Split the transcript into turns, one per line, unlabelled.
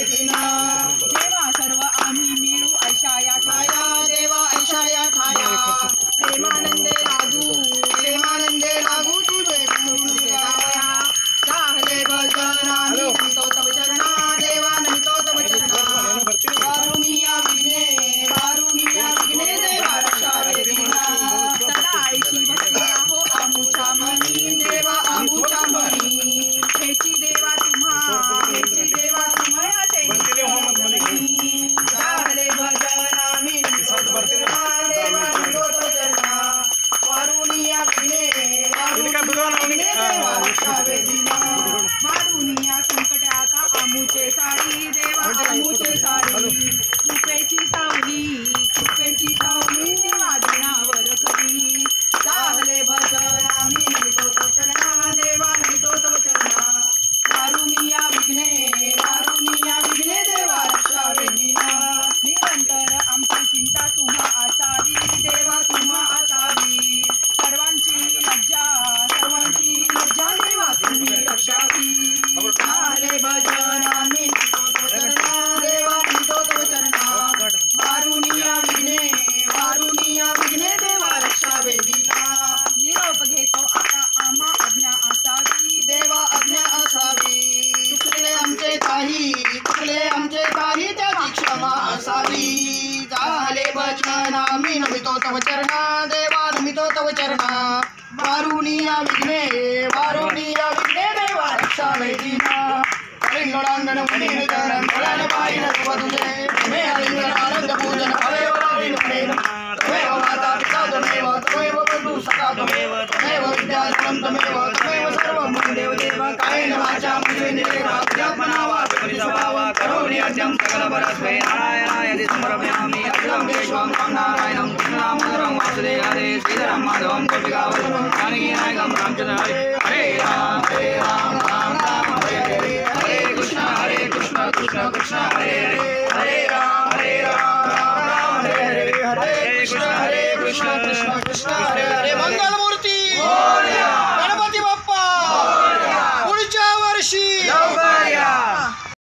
वेदीना
देवा सर्व आम्ही मिळू ऐशाया
छाया देवा ऐशाया छाया
प्रेमानंदे लागू
तुझे गुण गाया चाहले भजन आम्ही नमितो तव चरणा देवा नमितो तव चरणा वारुणिया विघ्ने देवा रक्षा वेदीना
सदा ऐशी भक्ती हो आमुचा
मनी देवा आमुचा मनी
हेची देवा तुम्हा
चाहले भजन आम्ही नमितो तव चरणा देवा नमितो तव चरणा वारुणिया विघ्ने देवा रक्षा वेदीना
वारुणिया संकटाचा आमुचे सारी देवा आमुचे सारी कृपेची सावली देवा दिनावर खरी
चाहले भजन आम्ही नमितो तव चरणा देवा नमितो तव चरणा वारुणिया विघ्ने देवा रक्षा वेदीना
निरंतर आमची चिंता तुम्हा असावी
देवा तुम्हा असावी
सर्वांची लज्जा
देवा तुम्ही रक्षावी चाहले भजन आम्ही नमितो तव चरणा देवा नमितो तव चरणा वारुणिया विघ्ने देवा रक्षा वेदीना
निरोप घेतो आता आम्हा आज्ञा असावी
देवा आज्ञा असावी चुकले आमचे काही त्याची क्षमा असावी झाले भजन आम्ही नमितो तव चरणा देवा नमितो तव चरणा वारुणिया विघ्ने देवा रक्षा वेदीना लिंगडांगण मुनीन चरण फळान पाहिन सर्व तुझे मे लिंगण आनंद पूजन हवेव लावीन प्रेम तमेव माता पिता तमेव बंधू सखा तमेव विद्या धर्म तमेव सर्वं देव कायेन वाचा मनसेन्द्रियेण आत्मना वा स्वभावा करोमि यज्ञं सकलपरस्मै नारायणाय समर्पयामि अखिलं विश्वं तं नारायणं कृष्णदामोदरं वासुदेवं श्रीधरं माधवं गोपिकावल्लभं जानकीनायकं रामचन्द्र हरे राम राम राम हरे हरे कृष्ण कृष्ण हरे हरे